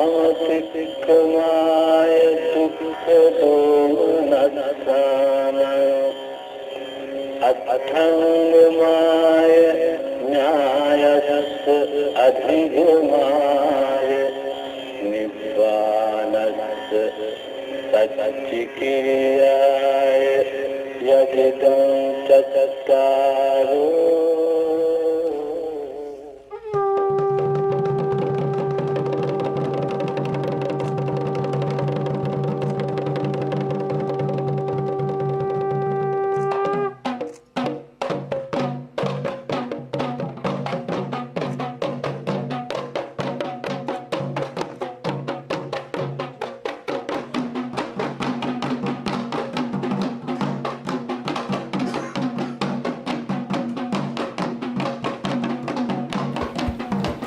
अमतिक्रमाय दुःखदोमनस्सान अथंगमाय न्यायस्य अधिगमाय निब्बानस्य सच्चिकियाय यदिदं चत्तारो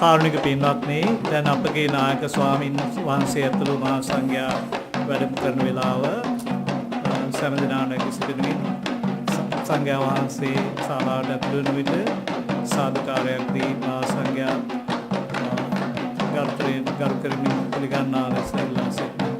කාරුණික පින්වත්නි, දැන් අපගේ නායක ස්වාමීන් වහන්සේ ඇතුළු මහා සංඝයා වැඩම කරන වෙලාව සෑම දිනම නැගී සිටින සංඝයා වහන්සේ ශාලාවට ඇතුළු වන විට සාදුකාරයක් දී මහා සංඝයා ගරු කරමින් පිළිගන්නා ලෙස ඉල්ලා සිටිනවා.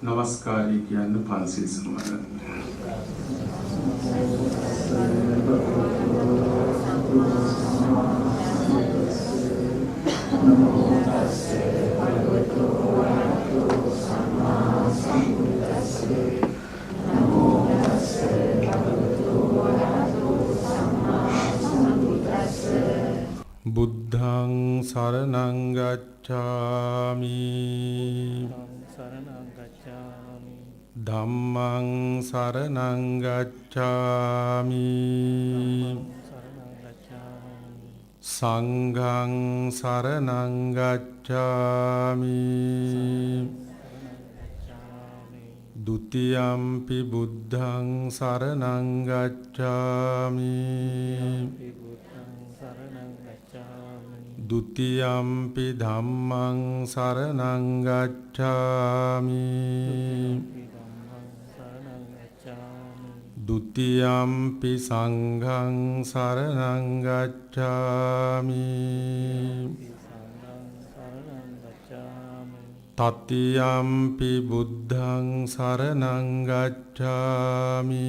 නමස්කාරය කියන්න පන්සිල් සමාදන් බුද්ධං සරණං ගච්ඡාමි ධම්මං සරණං ගච්ඡාමි සංඝං සරණං ගච්ඡාමි ဒုတိယံ පි බුද්ධං සරණං ගච්ඡාමි ဒုတိယံ පි ධම්මං සරණං ගච්ඡාමි ဒုတိယံ පි සංඝං සරණං ගච්ඡාමි තතියම්පි බුද්ධං සරණං ගච්ඡාමි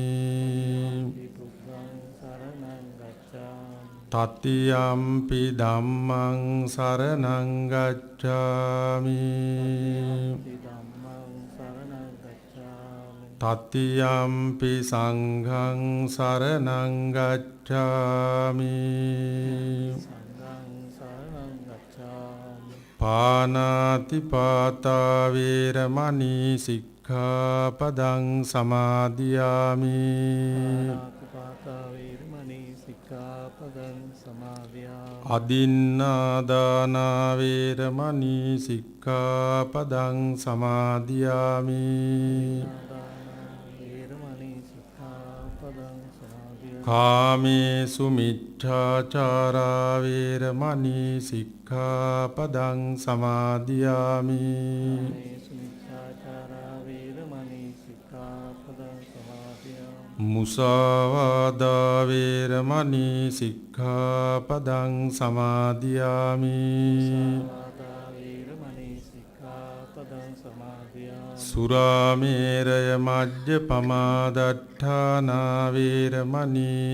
තතියම්පි ධම්මං සරණං ගච්ඡාමි තතියම්පි සංඝං සරණං ගච්ඡාමි පානාති පාතා වේරමණී සික්ඛාපදං සමාදියාමි අදින්නාදාන වේරමණී සික්ඛාපදං සමාදියාමි කාමේසු මිච්ඡාචාරා වේරමණී සික්ඛාපදං සමාදියාමි මුසාවාදා වේරමණී සික්ඛාපදං සමාදියාමි සුරාමේරය මජ්ජපමා දට්ඨානා වේරමණී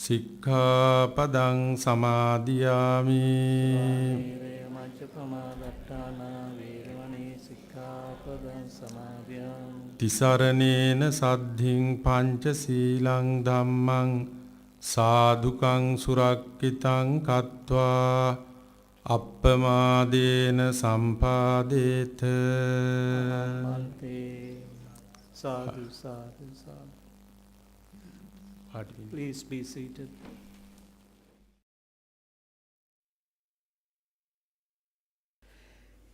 සික්ඛාපදං සමාදියාමි තිසරණේන සද්ධින් පංචශීලං ධම්මං සාදුකං සුරක්ඛිතං කତ୍වා අප්පමාදේන සම්පාදේත sadhu sadhu sadhu. Please be seated.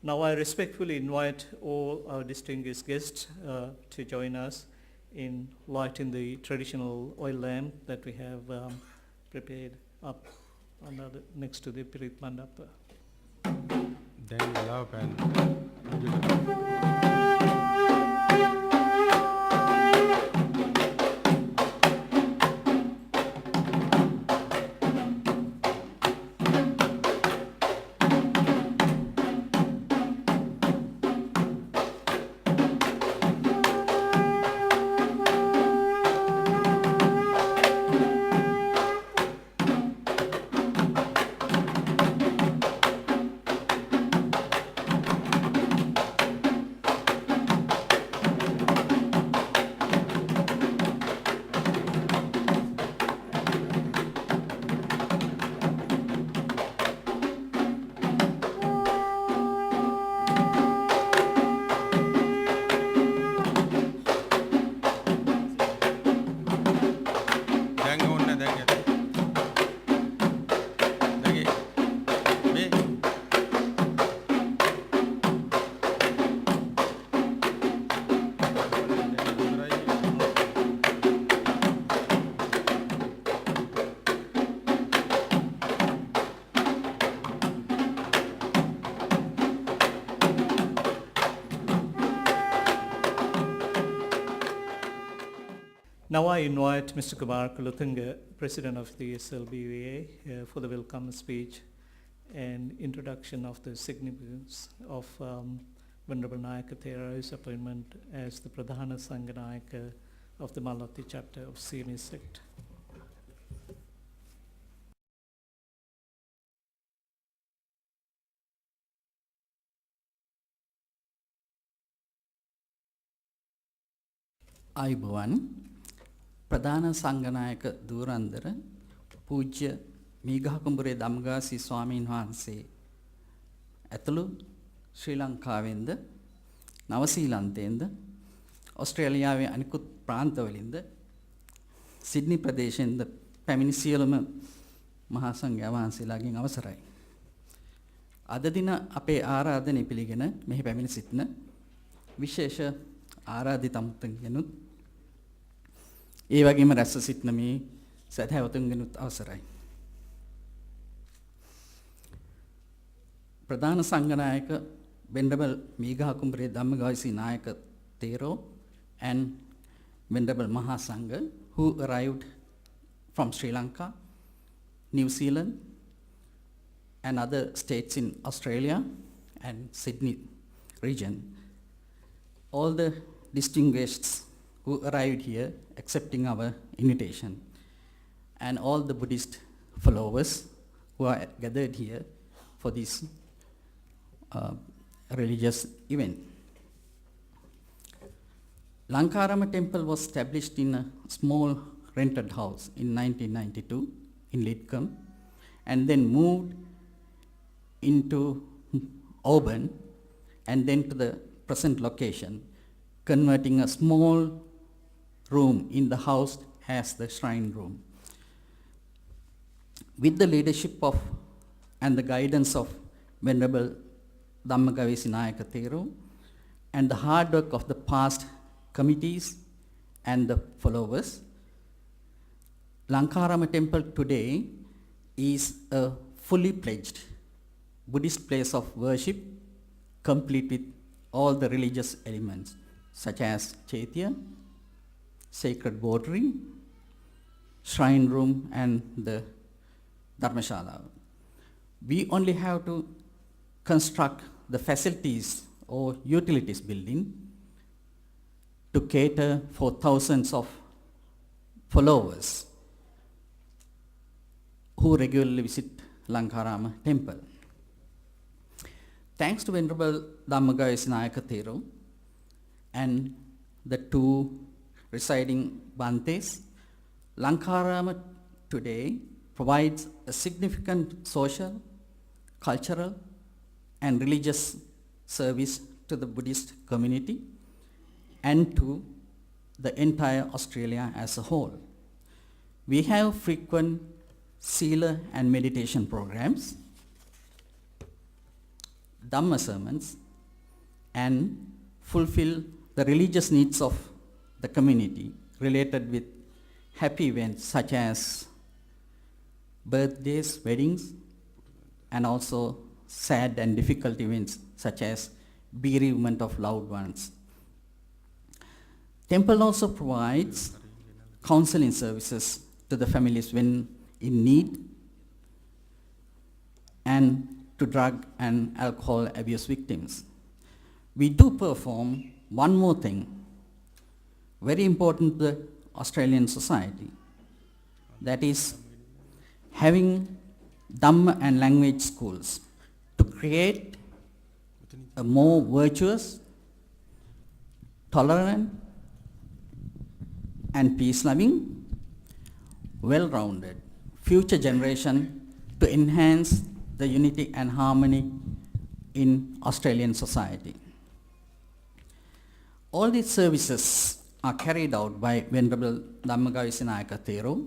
Now I respectfully invite all our distinguished guests to join us in lighting the traditional oil lamp that we have prepared up next to the Pirit Mandapa. Then love and Now I invite Mr. Kumar Kulathunga, President of the SLBVA, for the welcome speech and introduction of the significance of Venerable Nayaka Thera's appointment as the Pradhana Sangha Nayaka of the Malati chapter of CME sect. ආයුබෝවන් ප්‍රධාන සංඝනායක ධූරන්දර පූජ්‍ය මීගහකුඹුරේ ධම්මගාසී ස්වාමීන් වහන්සේ ඇතුළු ශ්‍රී ලංකාවෙන්ද නවසීලන්තයෙන්ද ඕස්ට්‍රේලියාවේ අනිකුත් ප්‍රාන්තවලින්ද Sydney ප්‍රදේශයෙන්ද පැමිණි සියලුම මහා සංඝයා වහන්සේලාගෙන් අවසරයි. අද දින අපේ ආරාධනය පිළිගෙන මෙහි පැමිණ සිටින විශේෂ ආරාධිතම්තුන්ගෙනුත් ඒ වගේම රැස් සිටින මේ සදහැවතුන්ගෙනුත් අවසරයි. ප්‍රධාන සංඝනායක Venerable Meeghakumbure Dhammagawasi Nayaka Thero and Venerable Mahasangha, who arrived from Sri Lanka, New Zealand and other states in Australia and Sydney region, all the distinguished who arrived here accepting our invitation, and all the Buddhist followers who are gathered here for this religious event. Lankarama temple was established in a small rented house in 1992 in Lidcombe, and then moved into Auburn, and then to the present location, converting a small room in the house as the shrine room. With the leadership of and the guidance of Venerable Dhammagawesi Nayaka Thero and the hard work of the past committees and the followers, Lankarama temple today is a fully pledged Buddhist place of worship, complete with all the religious elements such as chaitya, sacred votary, shrine room, and the dharmashala. We only have to construct the facilities or utilities building to cater for thousands of followers who regularly visit Lankarama temple. Thanks to Venerable Dhammagawesi Nayaka Thero and the two residing Bhantes, Lankarama today provides a significant social, cultural, and religious service to the Buddhist community and to the entire Australia as a whole. We have frequent Sila and meditation programs, Dhamma sermons, and fulfill the religious needs of the community related with happy events such as birthdays, weddings, and also sad and difficult events such as bereavement of loved ones. Temple also provides counseling services to the families when in need and to drug and alcohol abuse victims. We do perform one more thing, very important to the Australian society, that is having Dhamma and language schools to create a more virtuous, tolerant, and peace-loving, well-rounded future generation to enhance the unity and harmony in Australian society. All these services are carried out by Venerable Dhammagawesi Nayaka Thero,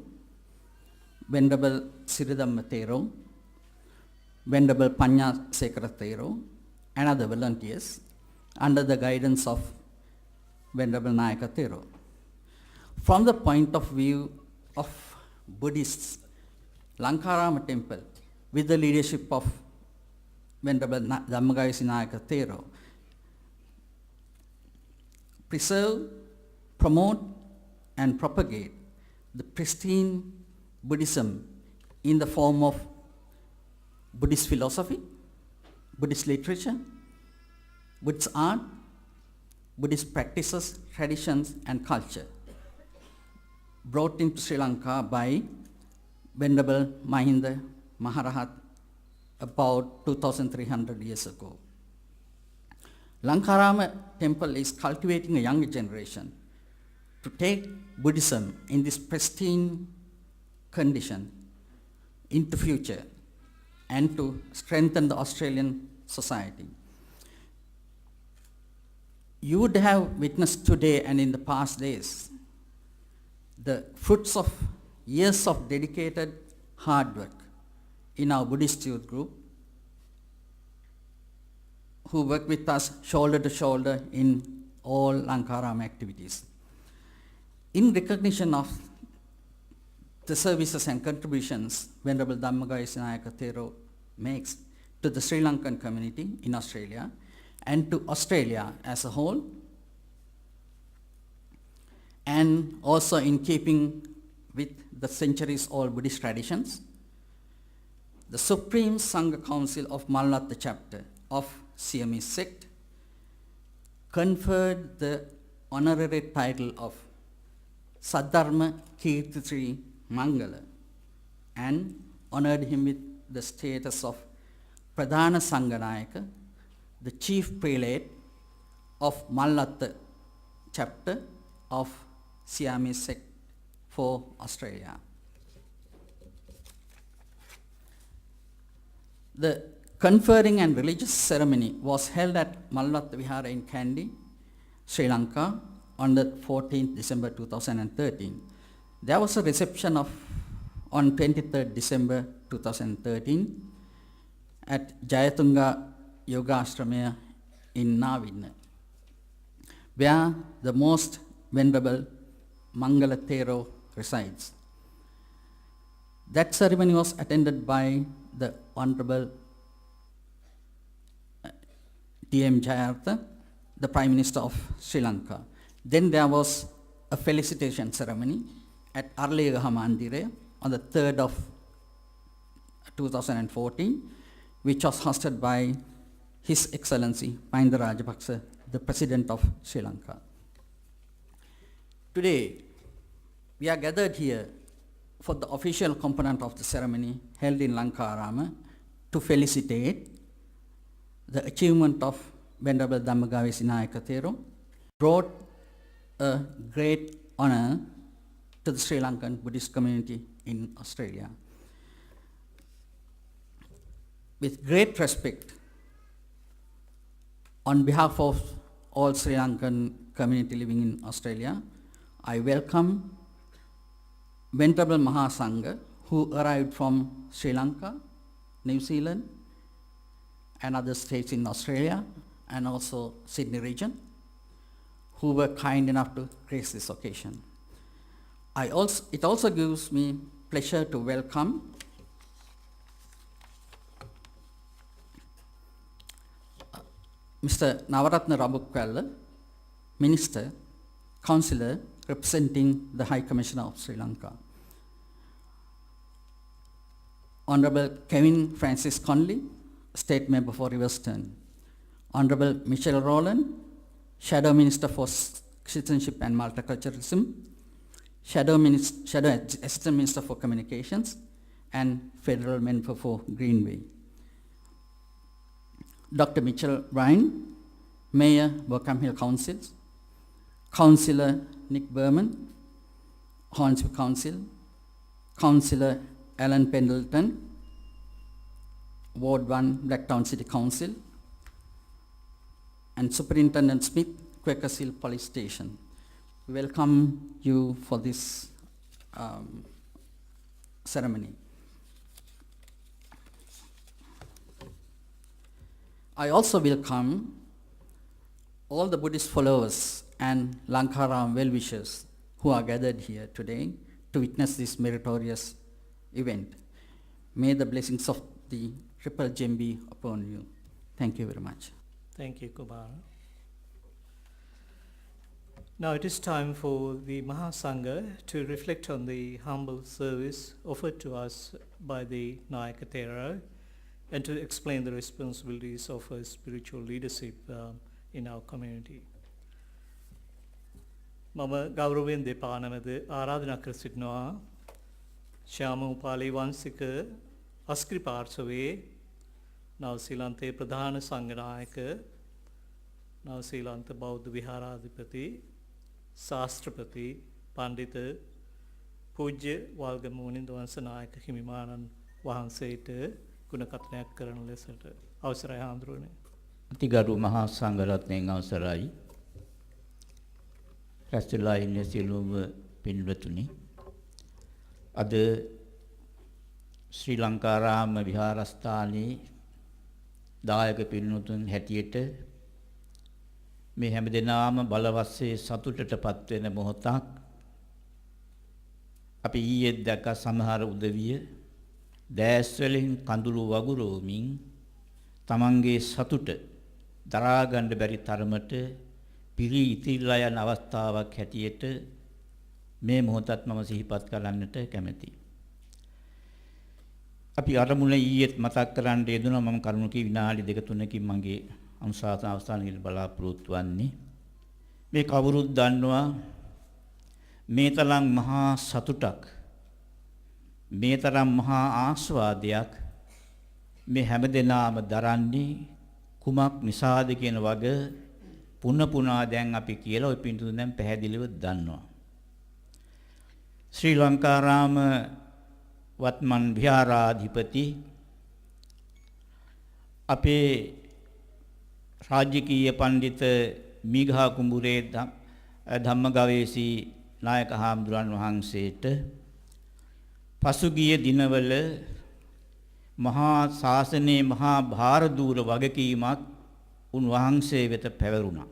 Venerable Siridhamma Thero, Venerable Panya Sekara Thero, and other volunteers under the guidance of Venerable Nayaka Thero. From the point of view of Buddhists, Lankarama temple, with the leadership of Venerable Dhammagawesi Nayaka Thero, preserve, promote, and propagate the pristine Buddhism in the form of Buddhist philosophy, Buddhist literature, Buddhist art, Buddhist practices, traditions, and culture, brought into Sri Lanka by Venerable Mahinda Maharahat about 2,300 years ago. Lankarama temple is cultivating a younger generation to take Buddhism in this pristine condition into future and to strengthen the Australian society. You would have witnessed today and in the past days the fruits of years of dedicated hard work in our Buddhist youth group, who work with us shoulder to shoulder in all Lankarama activities. In recognition of the services and contributions Venerable Dhammagawesi Nayaka Thero makes to the Sri Lankan community in Australia and to Australia as a whole, and also in keeping with the centuries-old Buddhist traditions, the Supreme Sangha Council of Malnatta chapter of Siamese sect conferred the honorary title of Saddharma Kirtitri Mangala and honored him with the status of Pradhana Sanganayaka, the chief prelate of Mallatta chapter of Siamese sect for Australia. The conferring and religious ceremony was held at Mallatta Vihara in Kandy, Sri Lanka on the 14th December 2013. There was a reception on 23rd December 2013 at Jayatunga Yoga Ashramaya in Navinna, where the most venerable Mangala Thero resides. That ceremony was attended by the Honorable D.M. Jayartha, the Prime Minister of Sri Lanka. Then there was a felicitation ceremony at Arlegaha Mandire on the 3rd of 2014, which was hosted by His Excellency Mahinda Rajapaksa, the President of Sri Lanka. Today, we are gathered here for the official component of the ceremony held in Lankarama to felicitate the achievement of Venerable Dhammagawesi Nayaka Thero, brought a great honor to the Sri Lankan Buddhist community in Australia. With great respect, on behalf of all Sri Lankan community living in Australia, I welcome Venerable Mahasangha, who arrived from Sri Lanka, New Zealand, and other states in Australia, and also Sydney region, who were kind enough to grace this occasion. It also gives me pleasure to welcome Mr. Navaratna Rabukwella, Minister, Councillor representing the High Commissioner of Sri Lanka. Honorable Kevin Francis Conley, State Member for Riverstone. Honorable Michelle Rowland, Shadow Minister for Citizenship and Multiculturalism, Shadow Assistant Minister for Communications, and Federal Member for Greenway. Dr. Mitchell Ryan, Mayor, Burkham Hill Council, Councillor Nick Berman, Hornsby Council, Councillor Alan Pendleton, Ward 1, Blacktown City Council, and Superintendent Smith, Quakers Hill Police Station. We welcome you for this ceremony. I also welcome all the Buddhist followers and Lankaram well-wishers who are gathered here today to witness this meritorious event. May the blessings of the Triple Gem be upon you. Thank you very much. Thank you, Kumar. Now it is time for the Mahasangha to reflect on the humble service offered to us by the Nayaka Thero and to explain the responsibilities of a spiritual leadership in our community. මම ගෞරවයෙන් දෙපානමද ආරාධනා කර සිටිනවා ශ්‍යාම උපාලි වංශික අස්ක්‍රි පාර්ශවයේ නවසීලන්තයේ ප්‍රධාන සංඝනායක නවසීලන්ත බෞද්ධ විහාරාධිපති ශාස්ත්‍රපති පඬිත පූජ්‍ය වල්ගම මුනිඳුවංශ නායක හිමිමාණන් වහන්සේට ගුණකථනයක් කරන ලෙසට අවසරයි හාමුදුරනේ. අතිගරු මහා සංඝරත්නයන් අවසරයි. රැස්වලා ඉන්න සියලුම පින්වතුනි, අද ශ්‍රී ලංකාරාම විහාරස්ථානයේ දායක පින්වතුන් හැටියට මේ හැමදෙනාම බලවස්සේ සතුටටපත් වෙන මොහොතක් අපි ඊයේ දැක සමහර උදවිය දැස් වලින් කඳුළු වගුරුවමින් තමන්ගේ සතුට දරා ගන්න බැරි තරමට පිරි ඉතිරිලා යන අවස්ථාවක් හැටියට මේ මොහොතත් මම සිහිපත් කරන්නට කැමැතියි. අපි අරමුණ ඊයේත් මතක් කරන්න යෙදුණා. මම කරුණු කී විනාඩි 2-3කින් මගේ අනුශාසන අවස්ථානයේ බලාපොරොත්තු වන්නේ මේ කවුරුත් දන්නවා මේ තරම් මහා සතුටක් මේ තරම් මහා ආස්වාදයක් මේ හැමදෙනාම දරන්නේ කුමක් නිසාද කියන වග පුන පුනා දැන් අපි කියලා ওই පින්තුන් දැන් පැහැදිලිව දන්නවා. ශ්‍රී ලංකාරාම වත්මන් විහාරාධිපති අපේ රාජකීය පඬිත මීගහ කුඹුරේ ධම්මගවේෂී නායක හාමුදුරන් වහන්සේට පසුගිය දිනවල මහා ශාසනයේ මහා භාරදූර වගකීමක් උන්වහන්සේ වෙත පැවරුණා.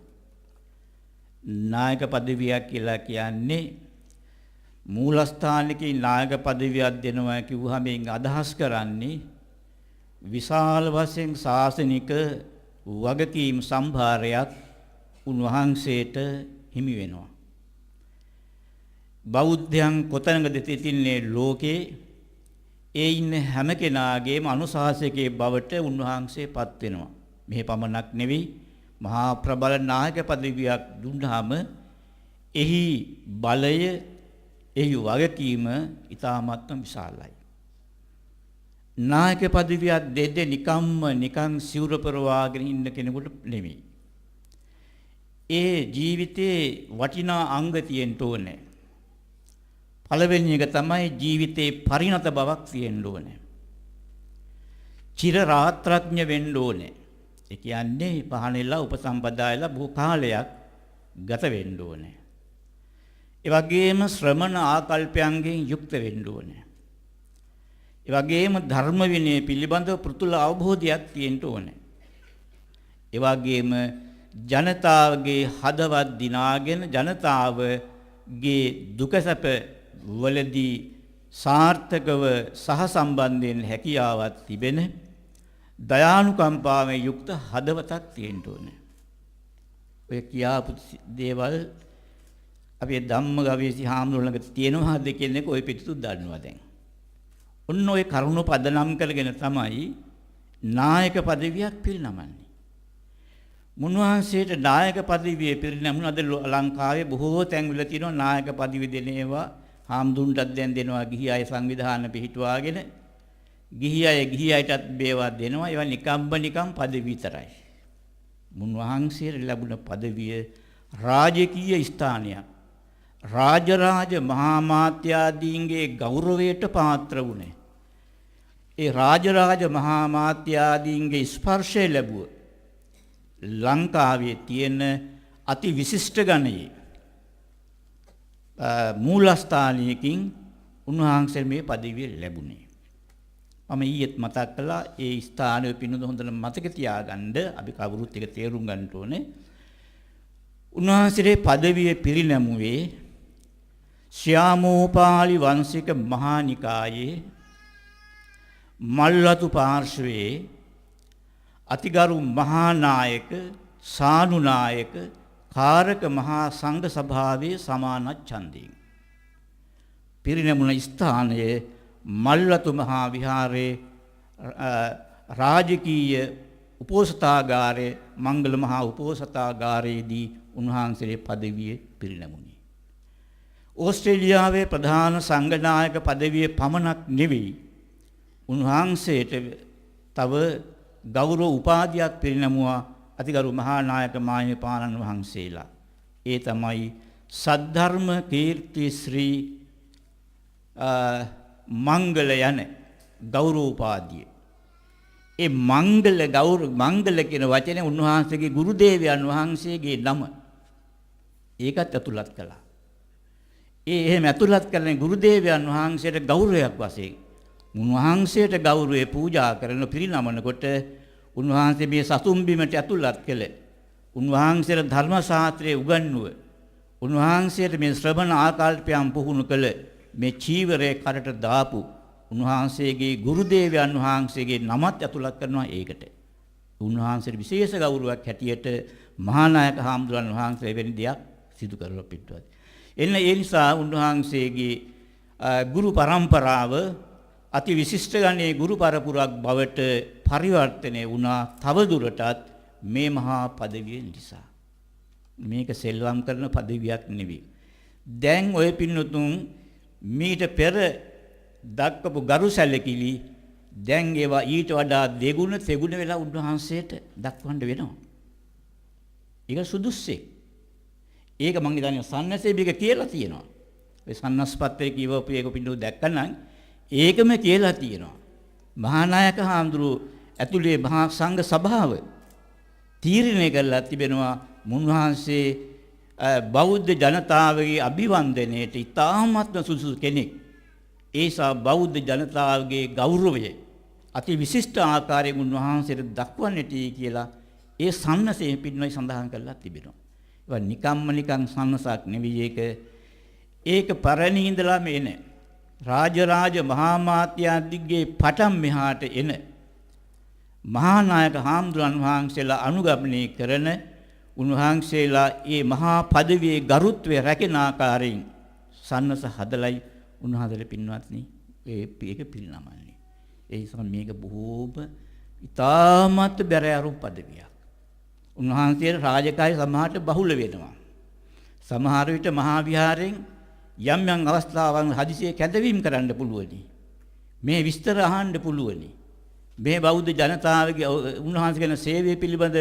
නායක පදවියක් කියලා කියන්නේ මූලස්ථානිකේ නායක පදවියක් දෙනවා කිව්වහම මේන් අදහස් කරන්නේ විශාල වශයෙන් ශාසනික වගකීම් සම්භාරයක් උන්වහන්සේට හිමි වෙනවා. බෞද්ධයන් කොතැනකද තිතින්නේ ලෝකේ ඒ ඉන්න හැම කෙනාගේම අනුශාසකයේ බවට උන්වහන්සේ පත් වෙනවා. මෙහි පමණක් නෙවෙයි මහා ප්‍රබල නායක පදවියක් දුන්නාම එහි බලය එහි වගකීම ඉතාමත්ම විශාලයි. නායක පදවියක් දෙද්දී නිකන් සිවුර පරවාගෙන ඉන්න කෙනෙකුට නෙමෙයි. ඒ ජීවිතේ වටිනා අංග තියෙන්න ඕනේ. පළවෙනි එක තමයි ජීවිතේ පරිණත බවක් තියෙන්න ඕනේ. චිර රාත්‍රඥ වෙන්න ඕනේ. ඒ කියන්නේ පහනෙලා උපසම්පදායලා බොහෝ කාලයක් ගත වෙන්න ඕනේ. ඒ වගේම ශ්‍රමණ ආකල්පයන්ගෙන් යුක්ත වෙන්න ඕනේ. ඒ වගේම ධර්ම විනය පිළිබඳව පෘතුල අවබෝධයක් තියෙන්න ඕනේ. ඒ වගේම ජනතාවගේ හදවත් දිනාගෙන ජනතාවගේ දුක සැප වලදී සාර්ථකව සහසම්බන්ධයෙන් හැකියාවක් තිබෙන දයානුකම්පාවෙන් යුක්ත හදවතක් තියෙන්න ඕනේ. ඔය කියාපු දේවල් අපේ ධම්මගවේෂී හාමුදුරුවෝ ළඟ තියෙනවාද කියන එක ඔය පිටුතු දන්නවා දැන්. ඔන්න ඔය කරුණ පදනම් කරගෙන තමයි නායක පදවියක් පිරිනමන්නේ. මුන්වහන්සේට නායක පදවිය පිරිනැමුණ අද ලංකාවේ බොහෝ තැන්වල තියෙනවා නායක පදවි දෙන ඒවා හාමුදුරන්ටත් දැන් දෙනවා ගිහි අය සංවිධාන පිහිටුවාගෙන ගිහි අයටත් බේවා දෙනවා ඒවා නිකම් පදවි විතරයි. මුන්වහන්සේට ලැබුණ පදවිය රාජකීය ස්ථානයක්. රාජරාජ මහා මාත්‍යාදීන්ගේ ගෞරවයට පාත්‍ර වුණේ. ඒ රාජරාජ මහා මාත්‍යාදීන්ගේ ස්පර්ශය ලැබුව ලංකාවේ තියෙන අති විශිෂ්ට ගණයේ මූලස්ථානයකින් උන්වහන්සේ මේ පදවිය ලැබුණේ. මම ඊයේත් මතක් කළා ඒ ස්ථානය පිනුද හොඳට මතක තියාගන්න අපි කවුරුත් එක තේරුම් ගන්න ඕනේ. උන්වහන්සේගේ පදවිය පිරිනැමුවේ ශ්‍යාමෝපාලි වංශික මහා නිකායේ මල්වතු පාර්ශවයේ අතිගරු මහා නායක සානුනායක කාරක මහා සංඝ සභාවේ සමාන ඡන්දයෙන් පිරිනැමුණ ස්ථානයේ මල්වතු මහා විහාරයේ රාජකීය උපෝසථාගාරයේ මංගල මහා උපෝසථාගාරයේදී උන්වහන්සේගේ පදවිය පිරිනැමුණි. ඕස්ට්‍රේලියාවේ ප්‍රධාන සංඝනායක පදවිය පමණක් නෙවෙයි උන්වහන්සේට තව ගෞරව උපාධියක් පිරිනැමුවා අතිගරු මහා නායක මාහිමිපාණන් වහන්සේලා. ඒ තමයි සද්ධර්ම කීර්ති ශ්‍රී මංගල යන ගෞරව උපාධිය. ඒ මංගල කියන වචනේ උන්වහන්සේගේ ගුරු දේවයන් වහන්සේගේ නම. ඒකත් ඇතුළත් කළා. එහෙම ඇතුළත් කරන ගුරු දේවයන් වහන්සේට ගෞරවයක් වශයෙන් උන්වහන්සේට ගෞරවය පූජා කරන පිරිනමනකොට උන්වහන්සේ මේ සතුම් බිමට ඇතුළත් කළ උන්වහන්සේට ධර්ම ශාස්ත්‍රයේ උගන්වුව උන්වහන්සේට මේ ශ්‍රවණ ආකල්පයන් පුහුණු කළ මේ චීවරයේ කරට දාපු උන්වහන්සේගේ ගුරු දේවයන් වහන්සේගේ නමත් ඇතුළත් කරනවා ඒකට. උන්වහන්සේට විශේෂ ගෞරවයක් හැටියට මහා නායක හාමුදුරන් වහන්සේ වෙන දෙයක් සිදු කරලා පිටුවත්. එන්න ඒ නිසා උන්වහන්සේගේ ගුරු පරම්පරාව අති විශිෂ්ට ගණයේ ගුරු පරපුරක් බවට පරිවර්තනය වුණා තව දුරටත් මේ මහා පදවිය නිසා. මේක සෙල්ලම් කරන පදවියක් නෙවෙයි. දැන් ඔය පින්නතුන් මීට පෙර දක්වපු ගරු සැලකිලි දැන් ඒවා ඊට වඩා දෙගුණ තෙගුණ වෙලා උන්වහන්සේට දක්වන්න වෙනවා. ඒක සුදුස්සෙක්. ඒක මං හිතන්නේ සන්නසේබික කියලා තියෙනවා. ඔය සන්නස්පත්‍රයේ කියවපු එක පිටු දැක්කනම් ඒකම කියලා තියෙනවා. මහානායක හාමුදුරුවෝ ඇතුලේ මහා සංඝ සභාව තීරණය කළා තිබෙනවා මුන්වහන්සේ බෞද්ධ ජනතාවගේ අභිවන්දනයේට ඉතාමත්ම සුදුසු කෙනෙක්. ඒසා බෞද්ධ ජනතාවගේ ගෞරවය අති විශිෂ්ට ආකාරයෙන් උන්වහන්සේට දක්වන්නට කියලා ඒ සන්නසේ පිටුමයි සඳහන් කරලා තිබෙනවා. ඒවා නිකන් සන්නසක් නෙවෙයි ඒක පරණ ඉඳලා මේන රාජරාජ මහා මාත්‍යාදිගේ පටන් මෙහාට එන මහානායක හාමුදුරන් වහන්සේලා අනුගමනය කරන උන්වහන්සේලා ඒ මහා පදවියේ ගරුත්වය රැකෙන ආකාරයෙන් සන්නස හදලයි උන්වහන්සේලා පින්වත්නි ඒක පිරිනමන්නේ. ඒ නිසා මේක බොහෝම ඉතාමත් බැරෑරුම් පදවියක්. උන්වහන්සේට රාජකාරී සමහරට බහුල වෙනවා. සමහර විට මහා විහාරයෙන් යම් අවස්ථාවන් හදිසියේ කැඳවීම කරන්න පුළුවනි. මේ විස්තර අහන්න පුළුවනි. මේ බෞද්ධ ජනතාවගේ උන්වහන්සේ කරන සේවය පිළිබඳ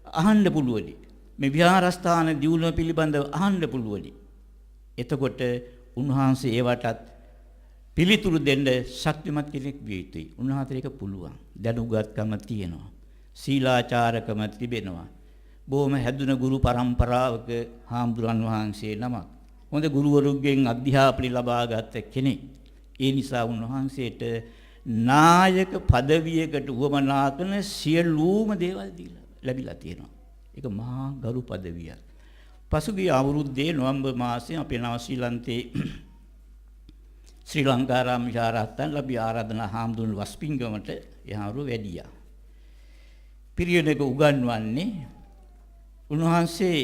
අහන්න පුළුවනි. මේ විහාරස්ථාන දියුණුව පිළිබඳව අහන්න පුළුවනි. එතකොට උන්වහන්සේ ඒවටත් පිළිතුරු දෙන්න ශක්තිමත් කෙනෙක් විය යුතුයි. උන්වහන්සේට ඒක පුළුවන්. දැනුගත්කම තියෙනවා. සීලාචාරකම තිබෙනවා. බොහොම හැදුන ගුරු පරම්පරාවක හාමුදුරන් වහන්සේ නමක්. හොඳ ගුරුවරුන්ගෙන් අධ්‍යාපනය ලබාගත් කෙනෙක්. ඒ නිසා උන්වහන්සේට නායක පදවියකට උවමනා කරන සියලුම දේවල් ලැබිලා තියෙනවා. ඒක මහා ගරු පදවියක්. පසුගිය අවුරුද්දේ නොවැම්බර් මාසයේ අපේ නවසීලන්තේ ශ්‍රී ලංකාරාම විහාරස්ථාන ලැබී ආරාධනා හාමුදුරුවෝ වස්පින්ගමට යහරු වැඩියා. පිරියනක උගන්වන්නේ උන්වහන්සේ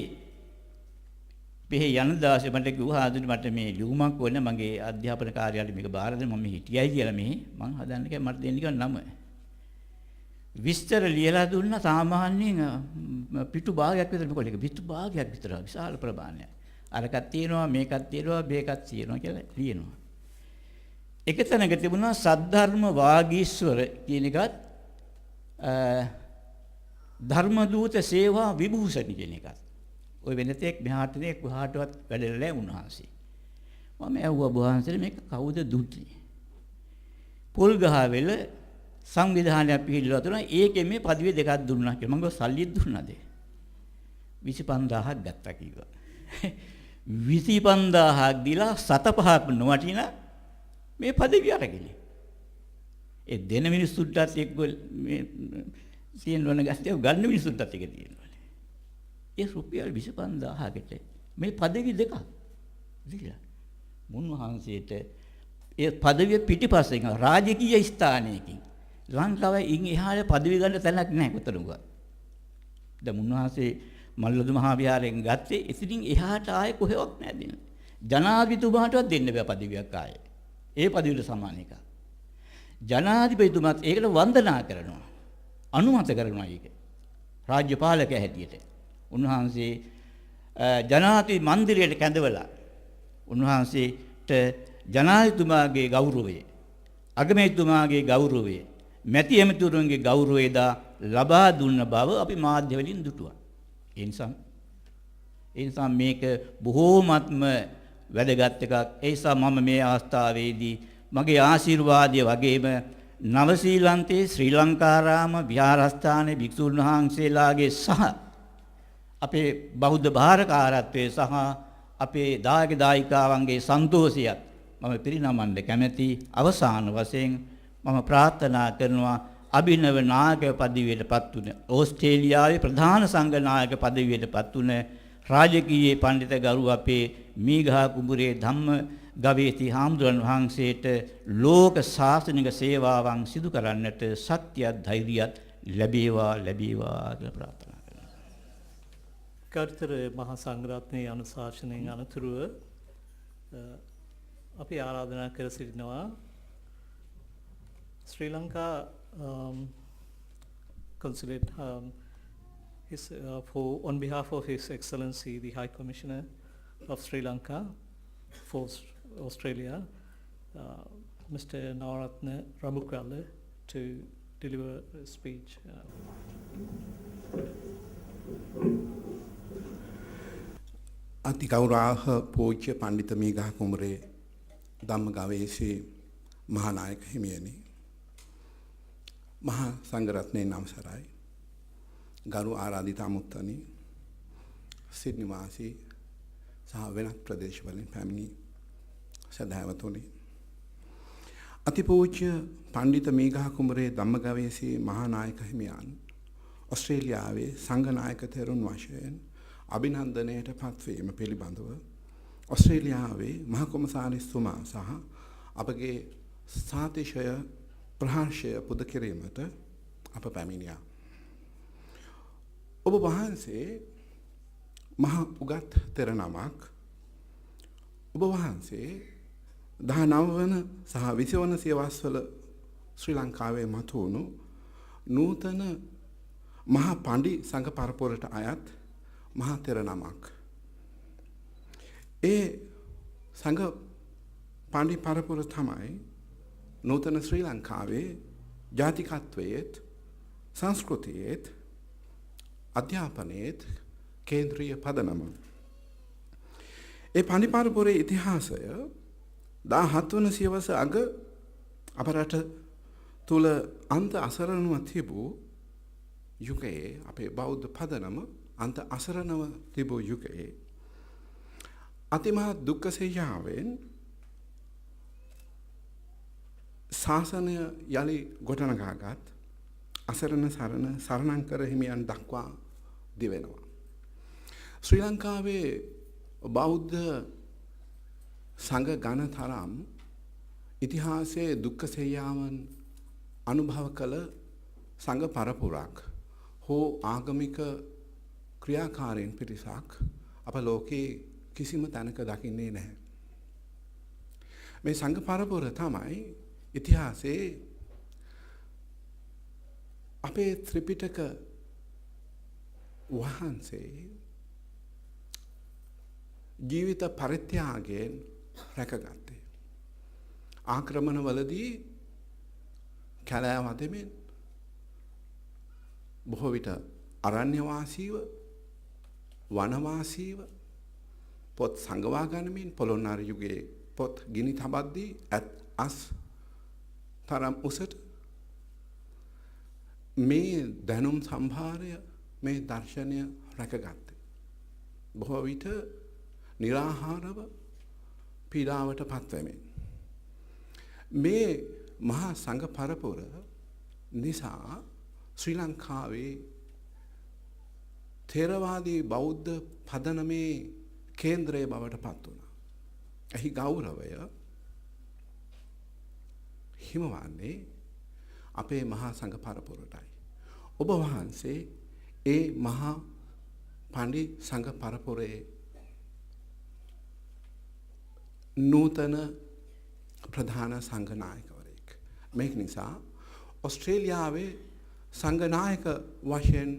මෙහි යන දාසේ මට කිව්වා ආදුනි මට මේ ලියුමක් ඕන මගේ අධ්‍යාපන කාර්යාලයේ මේක බාර දෙන්න මම හිටියයි කියලා මෙහි මං හදන්න කියලා මට දෙන්න කිව්වා නම. විස්තර ලියලා දුන්නා සාමාන්‍යයෙන් පිටු භාගයක් විතර මේක පිටු භාගයක් විතර විශාල ප්‍රමාණයක්. අරකක් තියෙනවා මේකක් තියෙනවා මේකක් තියෙනවා කියලා ලියනවා. එක තැනක තිබුණා සද්ධර්ම වාගීස්වර කියන එකත් ධර්ම දූත සේවා විභූෂණ කියන එකත්. ඔය වෙනතෙක් මෙහාටනේ කොහාටවත් වැඩලා නැහැ උන්වහන්සේ. මම ඇහුවා වහන්සේට මේක කවුද දුන්නේ? පොල්ගහවෙල සංවිධානයක් පිළිලා තුන ඒකෙන් මේ පදවිය දෙකක් දුන්නා කියලා. මම ගෝ සල්ලිත් දුන්නාද? 25000ක් ගත්තා කිව්වා. 25000ක් දීලා 7-5ක් නොවටින මේ පදවිය අරගෙන. ඒ දෙන මිනිස්සුන්ටත් එක්ක මේ සියන්වන ගස්තිය ගන්න මිනිස්සුන්ටත් එක තියෙනවා. ඒ රුපියල් 25000කට මේ පදවි දෙකක් දීලා මුන්වහන්සේට ඒ පදවිය පිටිපස්සෙන් රාජකීය ස්ථානයකින් ලංකාවේ ඉන් එහාට පදවි ගන්න තැනක් නැහැ කොතනකවත්. දැන් මුන්වහන්සේ මල්ලදු මහා විහාරයෙන් ගත්තේ ඉතින් එහාට ආයේ කොහෙවත් නැහැ දෙන්න. ජනාධිපතිතුමාටවත් දෙන්න බෑ පදවියක් ආයේ. ඒ පදවියට සමාන එකක්. ජනාධිපතිතුමාත් ඒකට වන්දනා කරනවා. අනුමත කරනවා ඒක. රාජ්‍ය පාලකයා හැටියට. උන්වහන්සේ ජනාධිපති මන්දිරයට කැඳවලා උන්වහන්සේට ජනාධිපතිතුමාගේ ගෞරවය, අගමැතිතුමාගේ ගෞරවය, මැති ඇමතිවරුන්ගේ ගෞරවය ලබා දුන්න බව අපි මාධ්‍ය වලින් දුටුවා. ඒ නිසා මේක බොහෝමත්ම වැදගත් එකක්. ඒ නිසා මම මේ අවස්ථාවේදී මගේ ආශිර්වාදය වගේම නවසීලන්තේ ශ්‍රී ලංකාරාම විහාරස්ථානයේ භික්ෂුන් වහන්සේලාගේ සහ අපේ බෞද්ධ භාරකාරත්වයේ සහ අපේ දායක දායිකාවන්ගේ සන්තෝෂයත් මම පිරිනමන්න කැමැති. අවසාන වශයෙන් මම ප්‍රාර්ථනා කරනවා අභිනව නායක පදවියටපත් වුණ ඕස්ට්‍රේලියාවේ ප්‍රධාන සංඝ නායක පදවියටපත් වුණ රාජකීය පඬිත ගරු අපේ මීගහ කුඹුරේ ධම්ම ගවේති හාමුදුරන් වහන්සේට ලෝක ශාසනික සේවාවන් සිදු කරන්නට ශක්තියත් ධෛර්යයත් ලැබේවා කියලා ප්‍රාර්ථනා කරනවා. කර්තෘ මහා සංඝරත්නයේ අනුශාසනයෙන් අනතුරුව අපි ආරාධනා කර සිටිනවා ශ්‍රී Lanka consulate on behalf of His Excellency the High Commissioner of Sri Lanka for Australia, Mr. Nawaratne Ramukwala, to deliver a speech. අති ගෞරවාහ පූජ්‍ය පඬිත මීගහ කුමරේ ධම්මගවේෂී මහානායක හිමියනි, මහා සංඝරත්නයේ නමස්කාරයි, ගරු ආරාධිත අමුත්තනි, සිඩ්නි වාසී සහ වෙනත් ප්‍රදේශවලින් පැමිණි සදහවතුනි, අතිපූජ්‍ය පඬිත මීගහ කුමරේ ධම්මගවේෂී මහානායක හිමියන් ඔස්ට්‍රේලියාවේ සංඝ නායක තෙරුන් වශයෙන් අභිනන්දනයට පත්වීම පිළිබඳව ඔස්ට්‍රේලියාවේ මහ කොමසාරිස්තුමා සහ අපගේ සාතිශය ප්‍රහර්ෂය පුද කිරීමට අප පැමිණියා. ඔබ වහන්සේ මහ උගත් තෙර නමක්. ඔබ වහන්සේ 19 වන සහ 20 වන සියවස්වල ශ්‍රී ලංකාවේ මතුවුණු නූතන මහා පඬි සංඝ පරපුරට අයත් මහා තෙර නමක්. ඒ සංඝ පඬි පරපුර තමයි නූතන ශ්‍රී ලංකාවේ ජාතිකත්වයේත් සංස්කෘතියේත් අධ්‍යාපනයේත් කේන්ද්‍රීය පදනම. ඒ පඬි පරපුරේ ඉතිහාසය 17 වන සියවස අග අප රට තුල අන්ත අසරණව තිබූ යුගයේ අපේ බෞද්ධ පදනම අන්ත අසරණව තිබූ යුගයේ අතිමහත් දුක්ඛ සේයාවෙන් ශාසනය යලි ගොඩනගාගත් අසරණ සරණ සරණංකර හිමියන් දක්වා දිවෙනවා. ශ්‍රී ලංකාවේ බෞද්ධ සංඝ ගණ තරම් ඉතිහාසයේ දුක්ඛ සේයාවන් අනුභව කළ සංඝ පරපුරක් හෝ ආගමික ක්‍රියාකාරීන් පිරිසක් අප ලෝකේ කිසිම තැනක දකින්නේ නැහැ. මේ සංඝ පරපුර තමයි ඉතිහාසයේ අපේ ත්‍රිපිටක වහන්සේ ජීවිත පරිත්‍යාගයෙන් රැකගත්තේ. ආක්‍රමණවලදී කැලෑ වදමින් බොහෝ විට අරණ්‍යවාසීව වනවාසීව පොත් සංගවා ගනිමින් පොළොන්නරු යුගයේ පොත් ගිනි තබද්දී අස් තරම් උසට මේ දැනුම් සම්භාරය මේ දර්ශනය රැකගත්තේ. බොහෝ විට නිරාහාරව පීඩාවට පත්වෙමින් මේ මහා සංඝ පරපුර නිසා ශ්‍රී ලංකාවේ ථේරවාදී බෞද්ධ පදනමේ කේන්ද්‍රය බවට පත් වුණා. එහි ගෞරවය හිමවන්නේ අපේ මහා සංඝ පරපුරටයි. ඔබ වහන්සේ ඒ මහා පඬි සංඝ පරපුරේ නූතන ප්‍රධාන සංඝ නායකවරයෙක්. මේක නිසා ඔස්ට්‍රේලියාවේ සංඝ නායක වශයෙන්